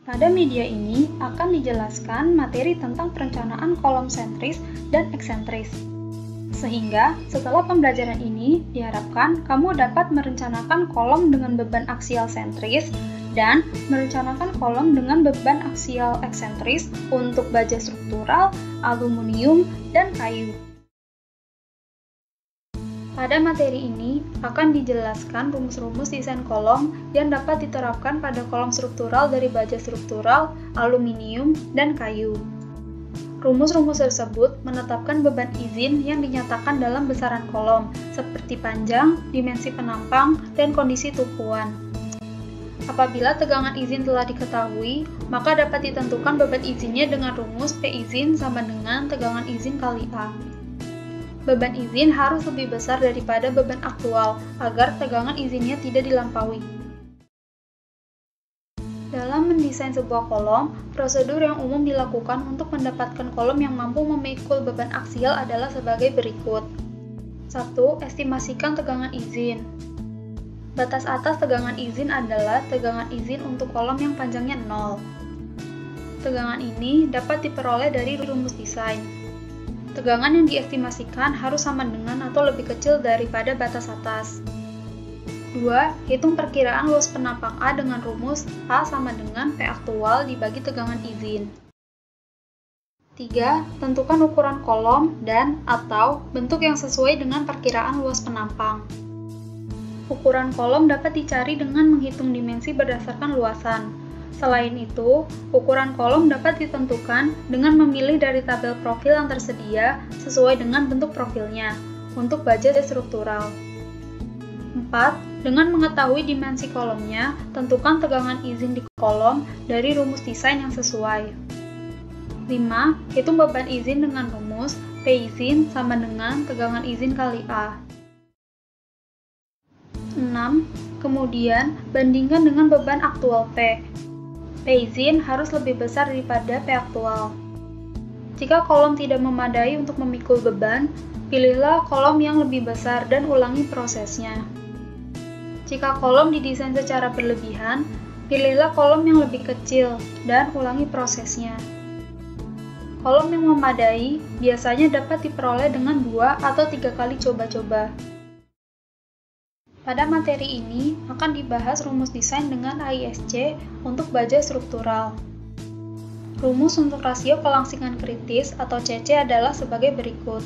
Pada media ini akan dijelaskan materi tentang perencanaan kolom sentris dan eksentris. Sehingga setelah pembelajaran ini diharapkan kamu dapat merencanakan kolom dengan beban aksial sentris dan merencanakan kolom dengan beban aksial eksentris untuk baja struktural, aluminium, dan kayu. Pada materi ini akan dijelaskan rumus-rumus desain kolom yang dapat diterapkan pada kolom struktural dari baja struktural, aluminium, dan kayu. Rumus-rumus tersebut menetapkan beban izin yang dinyatakan dalam besaran kolom, seperti panjang, dimensi penampang, dan kondisi tumpuan. Apabila tegangan izin telah diketahui, maka dapat ditentukan beban izinnya dengan rumus P izin sama dengan tegangan izin kali A. Beban izin harus lebih besar daripada beban aktual, agar tegangan izinnya tidak dilampaui. Dalam mendesain sebuah kolom, prosedur yang umum dilakukan untuk mendapatkan kolom yang mampu memikul beban aksial adalah sebagai berikut. 1. Estimasikan tegangan izin. Batas atas tegangan izin adalah tegangan izin untuk kolom yang panjangnya 0. Tegangan ini dapat diperoleh dari rumus desain. Tegangan yang diestimasikan harus sama dengan atau lebih kecil daripada batas atas. 2. Hitung perkiraan luas penampang A dengan rumus A sama dengan P aktual dibagi tegangan izin. 3. Tentukan ukuran kolom dan atau bentuk yang sesuai dengan perkiraan luas penampang. Ukuran kolom dapat dicari dengan menghitung dimensi berdasarkan luasan. Selain itu, ukuran kolom dapat ditentukan dengan memilih dari tabel profil yang tersedia sesuai dengan bentuk profilnya untuk baja struktural. 4. Dengan mengetahui dimensi kolomnya, tentukan tegangan izin di kolom dari rumus desain yang sesuai. 5. Hitung beban izin dengan rumus P izin sama dengan tegangan izin kali A. 6. Kemudian, bandingkan dengan beban aktual P. P izin harus lebih besar daripada P aktual. Jika kolom tidak memadai untuk memikul beban, pilihlah kolom yang lebih besar dan ulangi prosesnya. Jika kolom didesain secara berlebihan, pilihlah kolom yang lebih kecil dan ulangi prosesnya. Kolom yang memadai biasanya dapat diperoleh dengan 2 atau 3 kali coba-coba. Pada materi ini akan dibahas rumus desain dengan AISC untuk baja struktural. Rumus untuk rasio kelangsingan kritis atau CC adalah sebagai berikut.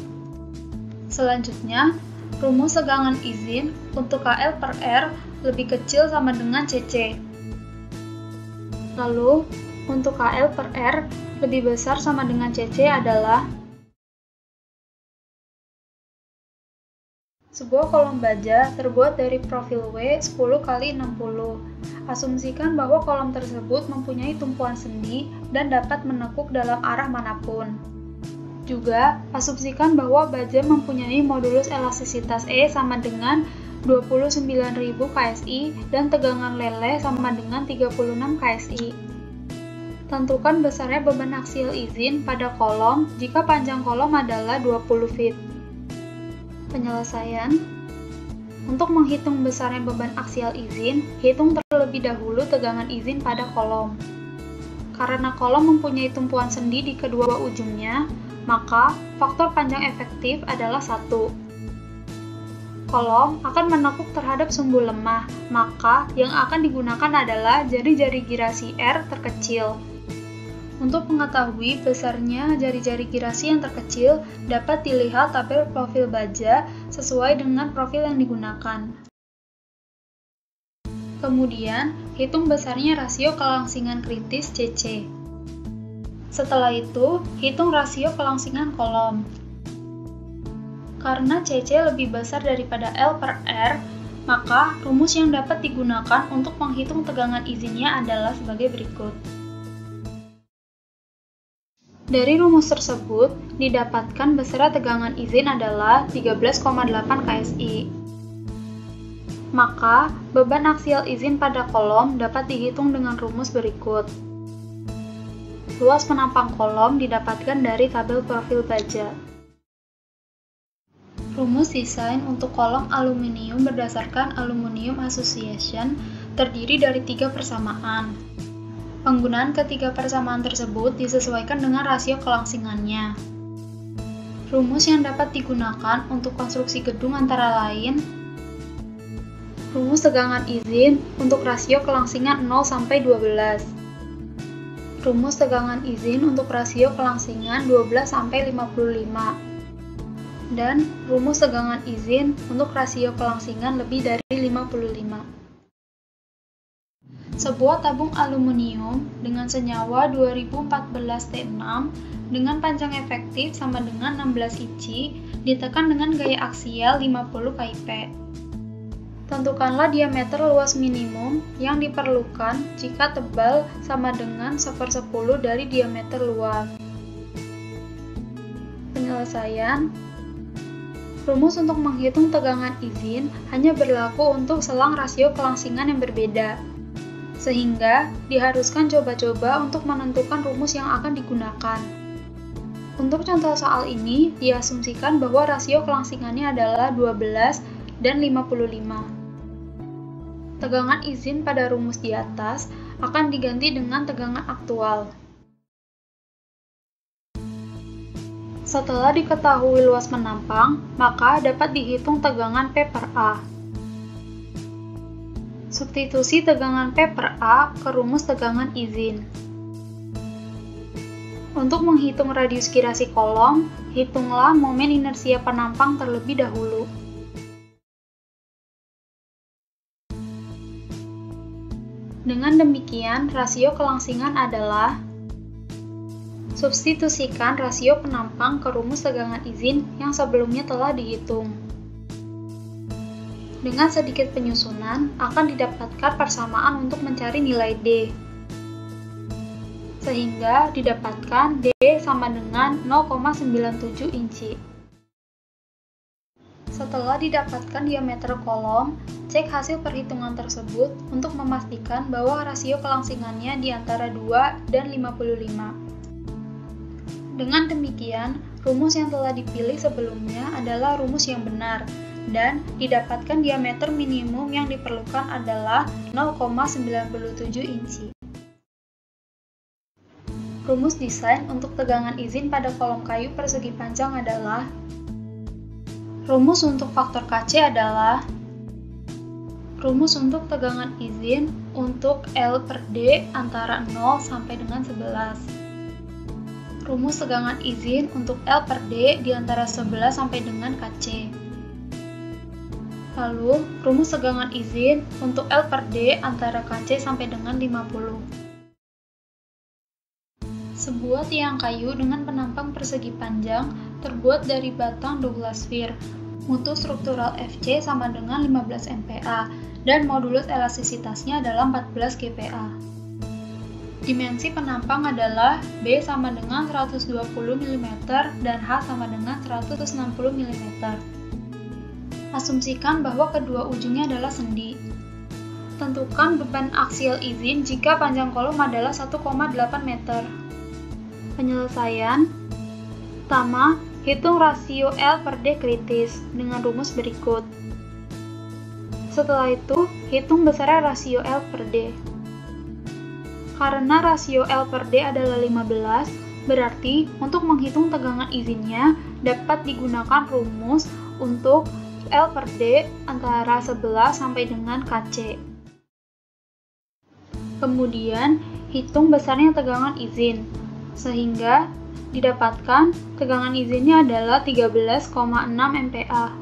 Selanjutnya, rumus tegangan izin untuk KL per R lebih kecil sama dengan CC. Lalu, untuk KL per R lebih besar sama dengan CC adalah sebuah kolom baja terbuat dari profil W 10 x 60. Asumsikan bahwa kolom tersebut mempunyai tumpuan sendi dan dapat menekuk dalam arah manapun. Juga, asumsikan bahwa baja mempunyai modulus elastisitas E sama dengan 29.000 KSI dan tegangan lele sama dengan 36 KSI. Tentukan besarnya beban aksial izin pada kolom jika panjang kolom adalah 20 feet. Penyelesaian. Untuk menghitung besarnya beban aksial izin, hitung terlebih dahulu tegangan izin pada kolom. Karena kolom mempunyai tumpuan sendi di kedua ujungnya, maka faktor panjang efektif adalah 1. Kolom akan menekuk terhadap sumbu lemah, maka yang akan digunakan adalah jari-jari girasi R terkecil. Untuk mengetahui besarnya jari-jari girasi yang terkecil, dapat dilihat tabel profil baja sesuai dengan profil yang digunakan. Kemudian, hitung besarnya rasio kelangsingan kritis CC. Setelah itu, hitung rasio kelangsingan kolom. Karena CC lebih besar daripada L per R, maka rumus yang dapat digunakan untuk menghitung tegangan izinnya adalah sebagai berikut. Dari rumus tersebut, didapatkan besar tegangan izin adalah 13,8 KSI. Maka, beban aksial izin pada kolom dapat dihitung dengan rumus berikut. Luas penampang kolom didapatkan dari tabel profil baja. Rumus desain untuk kolom aluminium berdasarkan Aluminium Association terdiri dari 3 persamaan. Penggunaan ketiga persamaan tersebut disesuaikan dengan rasio kelangsingannya. Rumus yang dapat digunakan untuk konstruksi gedung antara lain rumus tegangan izin untuk rasio kelangsingan 0 sampai 12. Rumus tegangan izin untuk rasio kelangsingan 12 sampai 55. Dan rumus tegangan izin untuk rasio kelangsingan lebih dari 55. Sebuah tabung aluminium dengan senyawa 2014T6 dengan panjang efektif sama dengan 16 inci ditekan dengan gaya aksial 50 kip. Tentukanlah diameter luas minimum yang diperlukan jika tebal sama dengan 1/10 dari diameter luas. Penyelesaian. Rumus untuk menghitung tegangan izin hanya berlaku untuk selang rasio kelangsingan yang berbeda, sehingga diharuskan coba-coba untuk menentukan rumus yang akan digunakan. Untuk contoh soal ini, diasumsikan bahwa rasio kelangsingannya adalah 12 dan 55. Tegangan izin pada rumus di atas akan diganti dengan tegangan aktual. Setelah diketahui luas penampang, maka dapat dihitung tegangan P per A. Substitusi tegangan P per A ke rumus tegangan izin. Untuk menghitung radius girasi kolom, hitunglah momen inersia penampang terlebih dahulu. Dengan demikian, rasio kelangsingan adalah substitusikan rasio penampang ke rumus tegangan izin yang sebelumnya telah dihitung. Dengan sedikit penyusunan, akan didapatkan persamaan untuk mencari nilai D. Sehingga didapatkan D sama dengan 0,97 inci. Setelah didapatkan diameter kolom, cek hasil perhitungan tersebut untuk memastikan bahwa rasio kelangsingannya di antara 2 dan 55. Dengan demikian, rumus yang telah dipilih sebelumnya adalah rumus yang benar, dan didapatkan diameter minimum yang diperlukan adalah 0,97 inci. Rumus desain untuk tegangan izin pada kolom kayu persegi panjang adalah rumus untuk faktor KC adalah rumus untuk tegangan izin untuk L per D antara 0 sampai dengan 11. Rumus tegangan izin untuk L per D di antara 11 sampai dengan KC. Lalu, rumus tegangan izin untuk L per D antara KC sampai dengan 50. Sebuah tiang kayu dengan penampang persegi panjang terbuat dari batang Douglas fir. Mutu struktural Fc sama dengan 15 MPa dan modulus elastisitasnya adalah 14 GPa. Dimensi penampang adalah B sama dengan 120 mm dan H sama dengan 160 mm. Asumsikan bahwa kedua ujungnya adalah sendi. Tentukan beban aksial izin jika panjang kolom adalah 1,8 meter. Penyelesaian. Pertama, hitung rasio L per D kritis dengan rumus berikut. Setelah itu, hitung besarnya rasio L per D. Karena rasio L per D adalah 15, berarti untuk menghitung tegangan izinnya dapat digunakan rumus untuk L per D antara 11 sampai dengan KC. Kemudian, hitung besarnya tegangan izin, sehingga didapatkan tegangan izinnya adalah 13,6 MPa.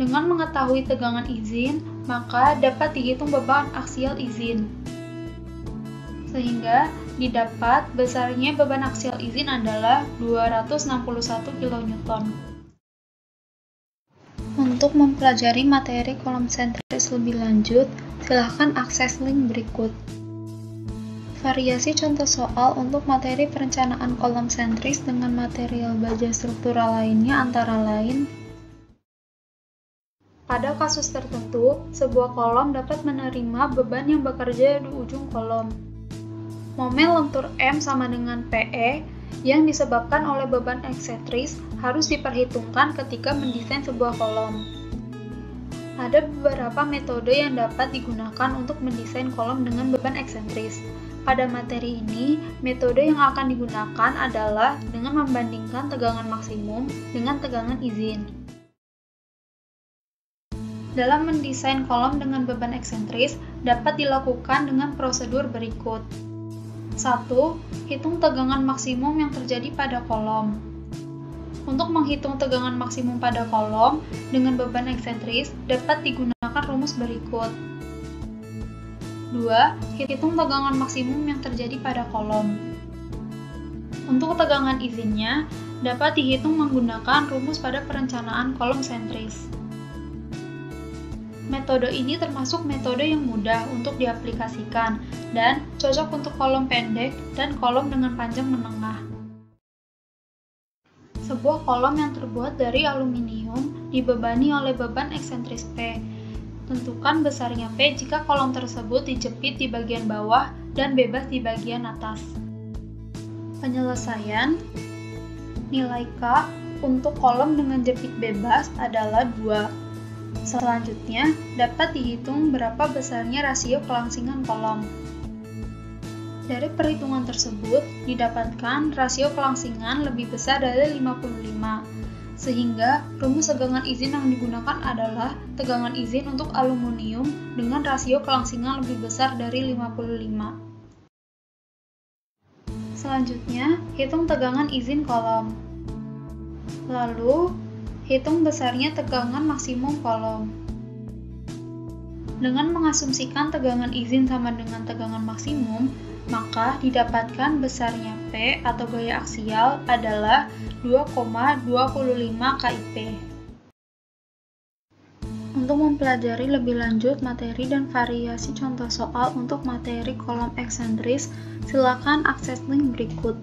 Dengan mengetahui tegangan izin, maka dapat dihitung beban aksial izin. Sehingga didapat besarnya beban aksial izin adalah 261 kN. Untuk mempelajari materi kolom sentris lebih lanjut, silahkan akses link berikut. Variasi contoh soal untuk materi perencanaan kolom sentris dengan material baja struktural lainnya antara lain: pada kasus tertentu, sebuah kolom dapat menerima beban yang bekerja di ujung kolom. Momen lentur M sama dengan PE yang disebabkan oleh beban eksentris harus diperhitungkan ketika mendesain sebuah kolom. Ada beberapa metode yang dapat digunakan untuk mendesain kolom dengan beban eksentris. Pada materi ini, metode yang akan digunakan adalah dengan membandingkan tegangan maksimum dengan tegangan izin. Dalam mendesain kolom dengan beban eksentris, dapat dilakukan dengan prosedur berikut. 1. Hitung tegangan maksimum yang terjadi pada kolom. Untuk menghitung tegangan maksimum pada kolom dengan beban eksentris, dapat digunakan rumus berikut. 2. Hitung tegangan maksimum yang terjadi pada kolom. Untuk tegangan izinnya, dapat dihitung menggunakan rumus pada perencanaan kolom sentris. Metode ini termasuk metode yang mudah untuk diaplikasikan dan cocok untuk kolom pendek dan kolom dengan panjang menengah. Sebuah kolom yang terbuat dari aluminium dibebani oleh beban eksentris P. Tentukan besarnya P jika kolom tersebut dijepit di bagian bawah dan bebas di bagian atas. Penyelesaian: nilai K untuk kolom dengan jepit bebas adalah 2. Selanjutnya, dapat dihitung berapa besarnya rasio kelangsingan kolom. Dari perhitungan tersebut, didapatkan rasio kelangsingan lebih besar dari 55, sehingga rumus tegangan izin yang digunakan adalah tegangan izin untuk aluminium dengan rasio kelangsingan lebih besar dari 55. Selanjutnya, hitung tegangan izin kolom. Lalu, hitung besarnya tegangan maksimum kolom. Dengan mengasumsikan tegangan izin sama dengan tegangan maksimum, maka didapatkan besarnya P atau gaya aksial adalah 2,25 kIp. Untuk mempelajari lebih lanjut materi dan variasi contoh soal untuk materi kolom eksentris, silakan akses link berikut.